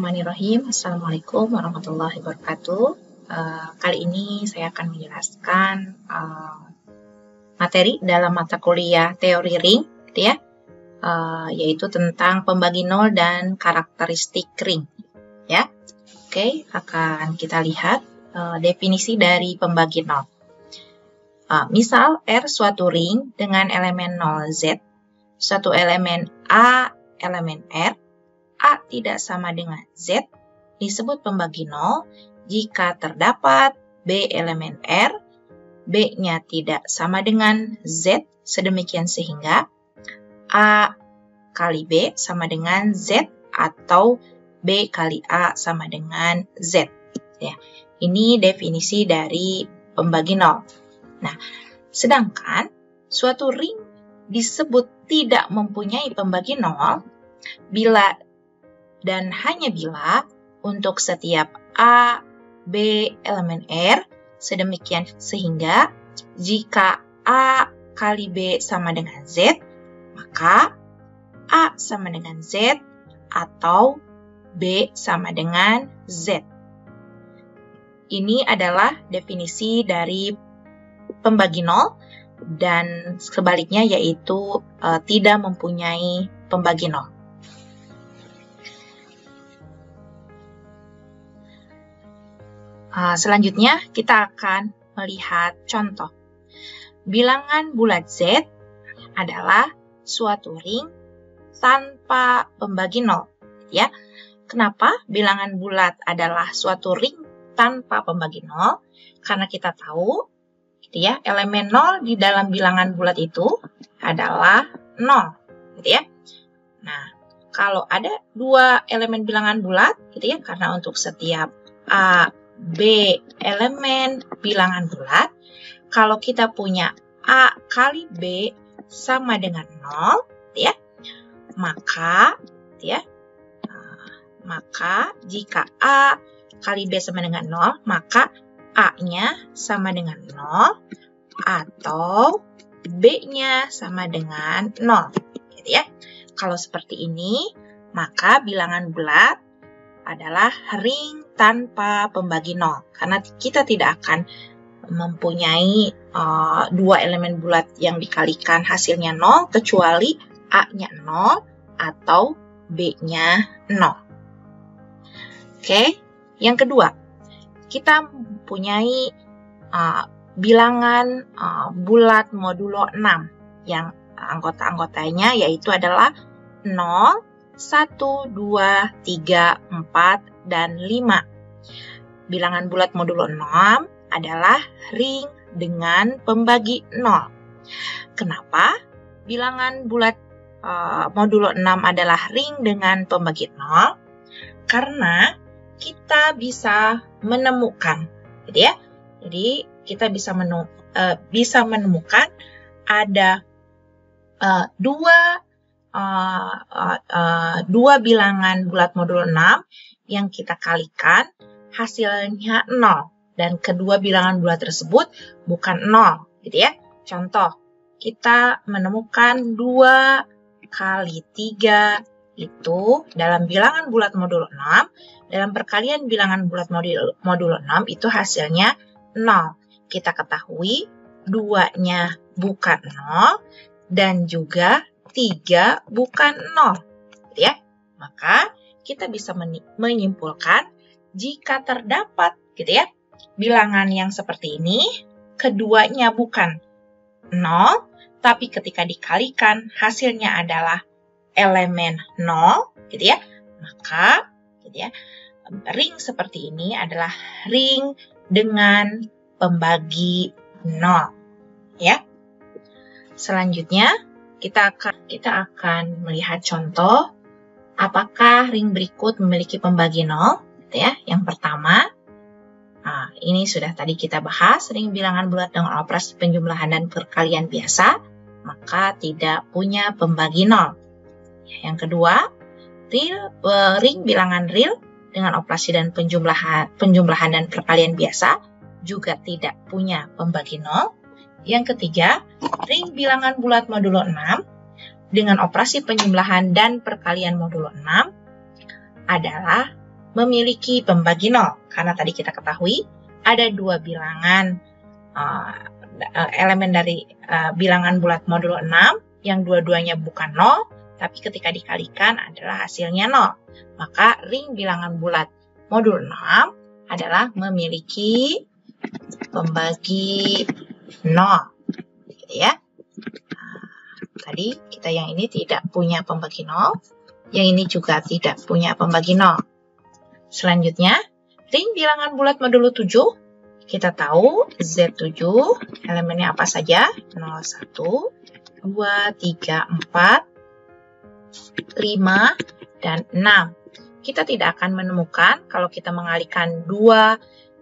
Bismillahirrahmanirrahim. Assalamualaikum warahmatullahi wabarakatuh. Kali ini saya akan menjelaskan materi dalam mata kuliah teori ring, gitu ya, yaitu tentang pembagi nol dan karakteristik ring. Ya, oke, akan kita lihat definisi dari pembagi nol. Misal R suatu ring dengan elemen 0 Z, suatu elemen A elemen R, A tidak sama dengan Z, disebut pembagi nol jika terdapat B elemen R, B-nya tidak sama dengan Z, sedemikian sehingga A kali B sama dengan Z atau B kali A sama dengan Z. Ya, ini definisi dari pembagi nol. Nah, sedangkan suatu ring disebut tidak mempunyai pembagi nol bila dan hanya bila untuk setiap A, B elemen R, sedemikian sehingga jika A kali B sama dengan Z, maka A sama dengan Z atau B sama dengan Z. Ini adalah definisi dari pembagi nol dan sebaliknya yaitu tidak mempunyai pembagi nol. Selanjutnya, kita akan melihat contoh. Bilangan bulat Z adalah suatu ring tanpa pembagi nol. Ya, kenapa bilangan bulat adalah suatu ring tanpa pembagi nol? Karena kita tahu, gitu ya, elemen 0 di dalam bilangan bulat itu adalah 0, gitu ya. Nah, kalau ada dua elemen bilangan bulat, gitu ya, karena untuk setiap A, B elemen bilangan bulat, kalau kita punya A kali B sama dengan 0, ya, maka jika A kali B sama dengan 0, maka A-nya sama dengan 0 atau B-nya sama dengan 0, gitu ya. Kalau seperti ini, maka bilangan bulat adalah ring tanpa pembagi nol, karena kita tidak akan mempunyai dua elemen bulat yang dikalikan hasilnya 0 kecuali A-nya 0 atau B-nya 0. Oke, yang kedua, kita mempunyai bilangan bulat modulo 6 yang anggota-anggotanya yaitu adalah 0, 1, 2, 3, 4, dan 5. Bilangan bulat modulo 6 adalah ring dengan pembagi 0. Kenapa bilangan bulat modulo 6 adalah ring dengan pembagi 0? Karena kita bisa menemukan, gitu ya. Jadi kita bisa menemukan ada dua bilangan bulat modulo 6 yang kita kalikan hasilnya 0 dan kedua bilangan bulat tersebut bukan 0, gitu ya. Contoh, kita menemukan 2 kali 3 itu dalam bilangan bulat modulo 6, dalam perkalian bilangan bulat modulo 6 itu hasilnya 0. Kita ketahui 2-nya bukan 0 dan juga 3 bukan 0, gitu ya. Maka kita bisa menyimpulkan jika terdapat, gitu ya, bilangan yang seperti ini, keduanya bukan 0, tapi ketika dikalikan hasilnya adalah elemen 0, gitu ya. Maka, gitu ya, ring seperti ini adalah ring dengan pembagi 0, ya. Selanjutnya, kita akan melihat contoh apakah ring berikut memiliki pembagi 0, gitu ya. Yang pertama, ini sudah tadi kita bahas, ring bilangan bulat dengan operasi penjumlahan dan perkalian biasa, maka tidak punya pembagi 0. Yang kedua, ring bilangan real dengan operasi dan penjumlahan dan perkalian biasa juga tidak punya pembagi 0. Yang ketiga, ring bilangan bulat modulo 6 dengan operasi penjumlahan dan perkalian modulo 6 adalah memiliki pembagi 0. Karena tadi kita ketahui ada dua bilangan elemen dari bilangan bulat modulo 6 yang dua-duanya bukan 0, tapi ketika dikalikan adalah hasilnya 0. Maka ring bilangan bulat modulo 6 adalah memiliki pembagi 0. Gitu ya. Tadi kita yang ini tidak punya pembagi 0, yang ini juga tidak punya pembagi 0. Selanjutnya, ring bilangan bulat modulo 7. Kita tahu Z7 elemennya apa saja? 0, 1, 2, 3, 4, 5, dan 6. Kita tidak akan menemukan kalau kita mengalihkan dua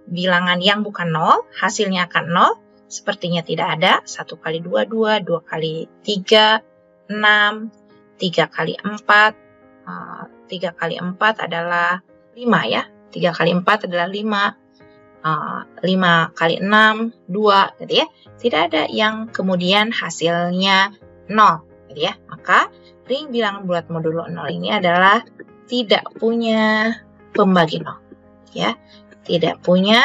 bilangan yang bukan 0, hasilnya akan 0. Sepertinya tidak ada. 1 kali 2, 2, 2 kali 3, 6, 3 kali 4, 3 kali 4 adalah 5 ya. 3 kali 4 adalah 5. 5 kali 6, 2, gitu ya. Tidak ada yang kemudian hasilnya 0, gitu ya. Maka ring bilangan bulat modulo 0 ini adalah tidak punya pembagi 0, ya. Tidak punya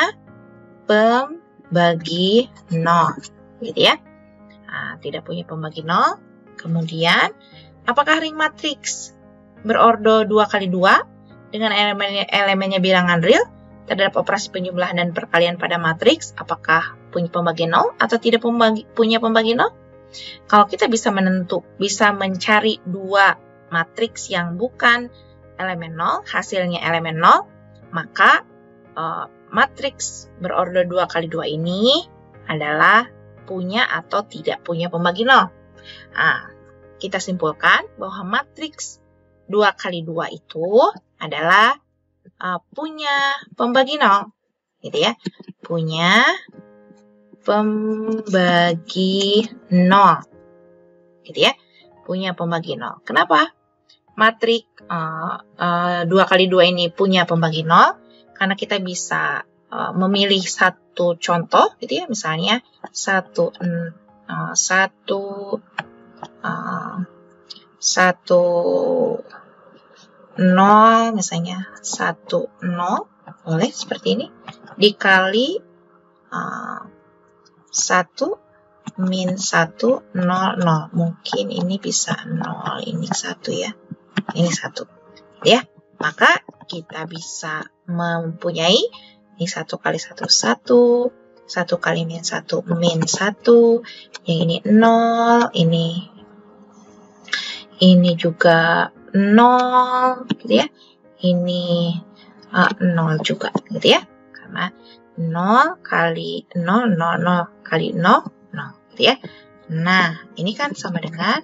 pembagi 0, gitu ya. Tidak punya pembagi 0. Kemudian, apakah ring matriks berordo 2 kali 2 dengan elemennya bilangan real terhadap operasi penjumlahan dan perkalian pada matriks, apakah punya pembagi 0 atau tidak punya pembagi 0? Kalau kita bisa mencari dua matriks yang bukan elemen 0, hasilnya elemen 0, maka matriks berordo 2 kali 2 ini adalah punya atau tidak punya pembagi 0. Kita simpulkan bahwa matriks 2 kali 2 itu adalah punya pembagi 0, gitu ya. Punya pembagi 0, gitu ya. Punya pembagi 0. Kenapa? Matrik 2 kali 2 ini punya pembagi 0, karena kita bisa memilih satu contoh, gitu ya. Misalnya 1, 0, misalnya 1, 0, boleh seperti ini, dikali 1, min 1, 0, 0. Mungkin ini bisa 0, ini 1 ya, ini 1. Ya, maka kita bisa mempunyai ini 1 kali 1, 1, 1 kali min 1, min 1, yang ini 0, ini juga 0, gitu ya. Ini 0 juga, gitu ya. Karena 0 kali 0, 0, 0 kali 0, 0, gitu ya. Nah, ini kan sama dengan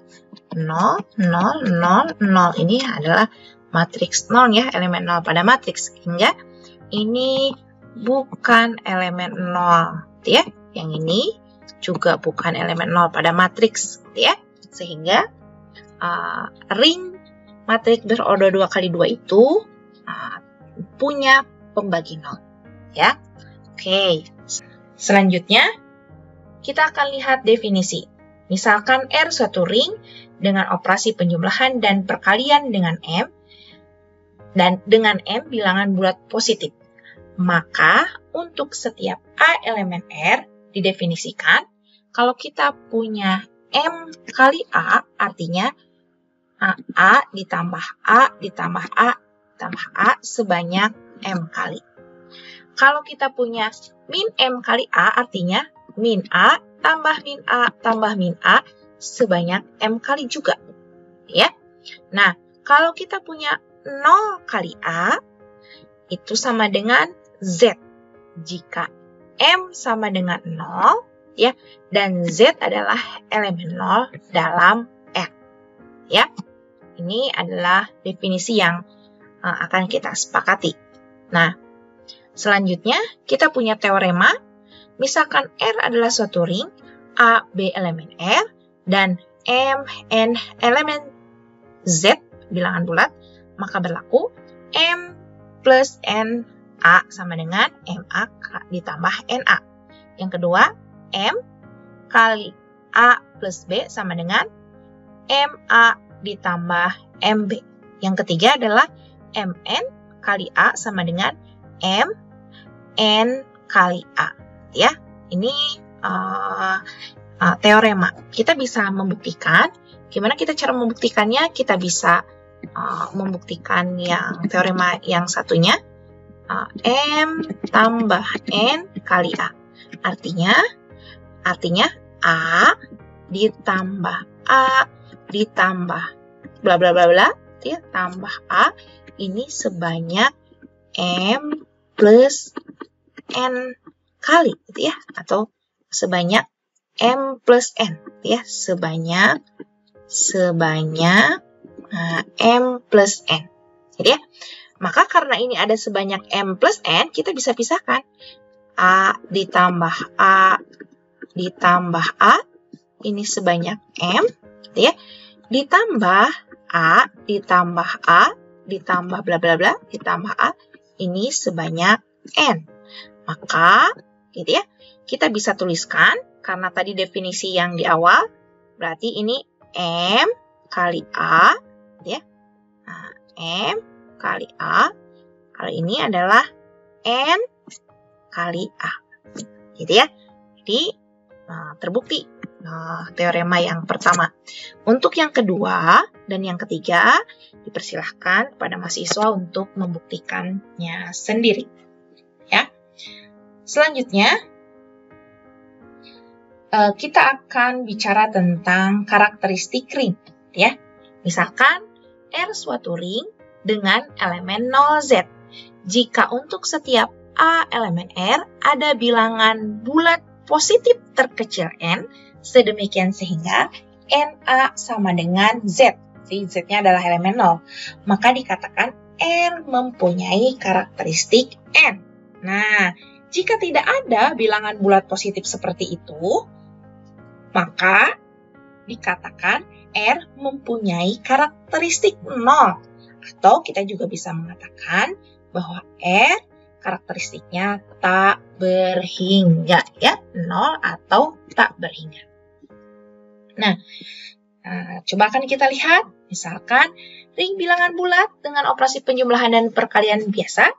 0, 0, 0, 0. Ini adalah matriks 0 ya, elemen 0 pada matriks. Sehingga ini bukan elemen 0, gitu ya. Yang ini juga bukan elemen 0 pada matriks, gitu ya. Sehingga ring matriks berordo 2 kali 2 itu punya pembagi 0, ya. Oke. Selanjutnya kita akan lihat definisi. Misalkan R suatu ring dengan operasi penjumlahan dan perkalian dengan M dan dengan M bilangan bulat positif. Maka untuk setiap A elemen R didefinisikan kalau kita punya M kali A, artinya A ditambah A ditambah A ditambah A sebanyak M kali. Kalau kita punya min M kali A, artinya min A tambah min A tambah min A sebanyak M kali juga. Ya. Nah, kalau kita punya 0 kali A, itu sama dengan Z. Jika M sama dengan 0, ya, dan Z adalah elemen 0 dalam R. Ya. Ini adalah definisi yang akan kita sepakati. Nah, selanjutnya kita punya teorema. Misalkan R adalah suatu ring, A, B elemen R, dan M, N elemen Z, bilangan bulat, maka berlaku M plus N A sama dengan MA ditambah NA. Yang kedua, M kali A plus B sama dengan MA ditambah MB. Yang ketiga adalah MN kali A sama dengan M N kali A. Ya, ini teorema. Kita bisa membuktikan. Gimana kita cara membuktikannya? Kita bisa membuktikan yang teorema yang satunya. M tambah N kali A. Artinya A ditambah bla bla bla bla, ya, tambah A ini sebanyak M plus N kali, gitu ya, atau sebanyak M plus N, ya, sebanyak M plus N. Jadi ya, maka karena ini ada sebanyak M plus N, kita bisa pisahkan. A ditambah A, ini sebanyak M, gitu ya, ditambah A, ditambah bla bla bla, ditambah A, ini sebanyak N. Maka, gitu ya, kita bisa tuliskan, karena tadi definisi yang di awal, berarti ini M kali A, gitu ya, nah, M kali A, kalau ini adalah N kali A, gitu ya. Jadi, terbukti teorema yang pertama. Untuk yang kedua dan yang ketiga, dipersilahkan kepada mahasiswa untuk membuktikannya sendiri. Ya. Selanjutnya, kita akan bicara tentang karakteristik ring. Ya. Misalkan R suatu ring dengan elemen 0Z. Jika untuk setiap A elemen R ada bilangan bulat positif terkecil n, sedemikian sehingga NA sama dengan Z. Jadi Z-nya adalah elemen 0. Maka dikatakan R mempunyai karakteristik N. Nah, jika tidak ada bilangan bulat positif seperti itu, maka dikatakan R mempunyai karakteristik 0. Atau kita juga bisa mengatakan bahwa R karakteristiknya tak berhingga, ya, 0 atau tak berhingga. Nah, coba akan kita lihat, misalkan ring bilangan bulat dengan operasi penjumlahan dan perkalian biasa,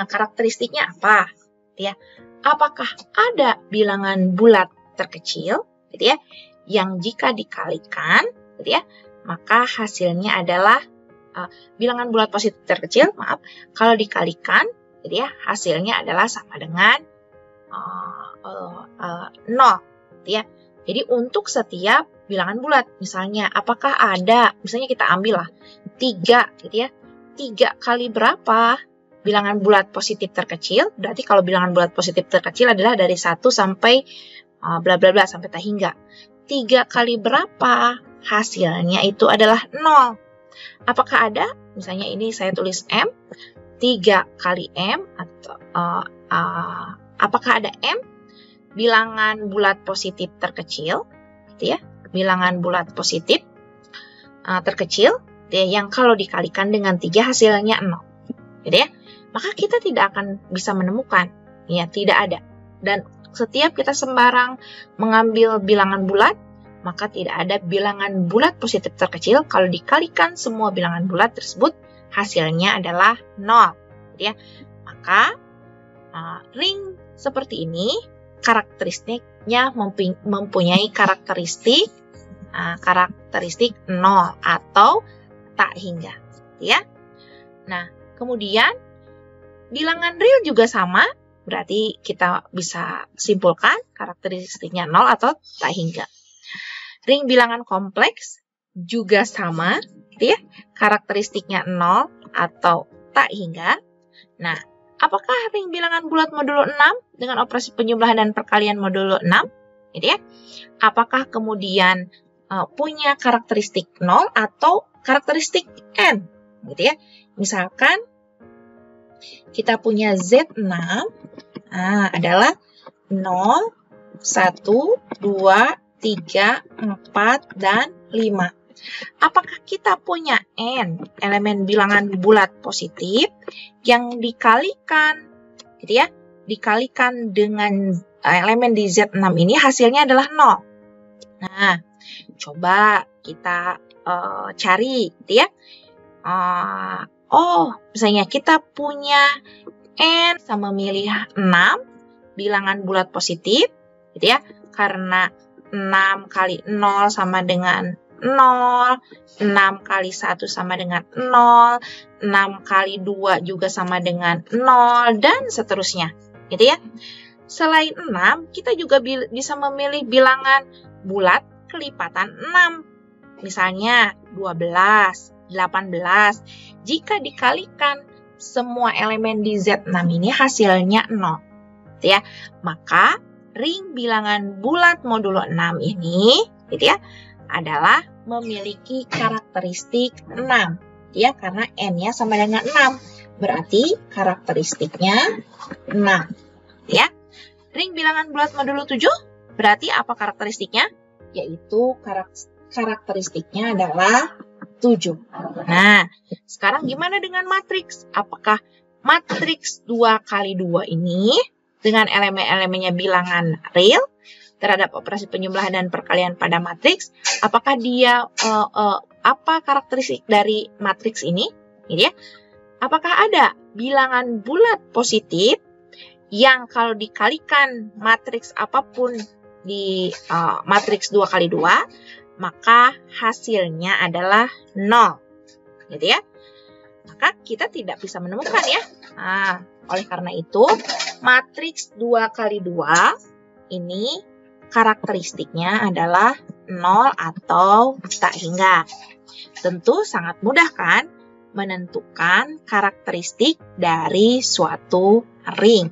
karakteristiknya apa? Ya, apakah ada bilangan bulat terkecil, gitu ya, yang jika dikalikan, gitu ya, maka hasilnya adalah bilangan bulat positif terkecil, maaf, kalau dikalikan, jadi ya, hasilnya adalah sama dengan 0. Ya. Jadi untuk setiap bilangan bulat, misalnya apakah ada, misalnya kita ambil lah 3, gitu ya. 3 kali berapa bilangan bulat positif terkecil? Berarti kalau bilangan bulat positif terkecil adalah dari 1 sampai bla bla bla sampai tak hingga. 3 kali berapa? Hasilnya itu adalah 0. Apakah ada? Misalnya ini saya tulis M. 3 kali M, atau apakah ada M bilangan bulat positif terkecil, gitu ya, bilangan bulat positif terkecil, gitu ya, yang kalau dikalikan dengan 3 hasilnya 0, gitu ya, maka kita tidak akan bisa menemukan, ya, tidak ada. Dan setiap kita sembarang mengambil bilangan bulat, maka tidak ada bilangan bulat positif terkecil kalau dikalikan semua bilangan bulat tersebut, hasilnya adalah 0, ya. Maka ring seperti ini karakteristiknya mempunyai karakteristik 0 atau tak hingga, ya. Nah, kemudian bilangan real juga sama, berarti kita bisa simpulkan karakteristiknya 0 atau tak hingga. Ring bilangan kompleks juga sama, gitu ya, karakteristiknya 0 atau tak hingga. Nah, apakah ring bilangan bulat modulo 6 dengan operasi penjumlahan dan perkalian modulo 6? Gitu ya. Apakah kemudian punya karakteristik 0 atau karakteristik N? Gitu ya. Misalkan kita punya Z6 adalah 0, 1, 2, 3, 4, dan 5. Apakah kita punya N elemen bilangan bulat positif yang dikalikan, gitu ya, dikalikan dengan elemen di Z6 ini hasilnya adalah 0. Nah, coba kita cari, gitu ya, oh, misalnya kita punya N bisa memilih 6 bilangan bulat positif, gitu ya. Karena 6 kali 0 sama dengan 0, 6 kali 1 sama dengan 0, 6 kali 2 juga sama dengan 0, dan seterusnya, gitu ya. Selain 6, kita juga bisa memilih bilangan bulat kelipatan 6. Misalnya 12, 18. Jika dikalikan semua elemen di Z6 ini hasilnya 0. Gitu ya. Maka ring bilangan bulat modulo 6 ini gitu ya, adalah memiliki karakteristik 6. Ya, karena N-nya sama dengan 6. Berarti karakteristiknya 6. Ya. Ring bilangan bulat modulo 7 berarti apa karakteristiknya? Yaitu karakteristiknya adalah 7. Nah, sekarang gimana dengan matriks? Apakah matriks 2 kali 2 ini dengan elemen-elemennya bilangan real terhadap operasi penjumlahan dan perkalian pada matriks, apakah dia apa karakteristik dari matriks ini? Gitu ya. Apakah ada bilangan bulat positif yang kalau dikalikan matriks apapun di matriks 2 kali 2 maka hasilnya adalah 0, gitu ya. Maka kita tidak bisa menemukan ya. Nah, oleh karena itu, matriks 2 kali 2 ini karakteristiknya adalah 0 atau tak hingga. Tentu sangat mudah kan menentukan karakteristik dari suatu ring.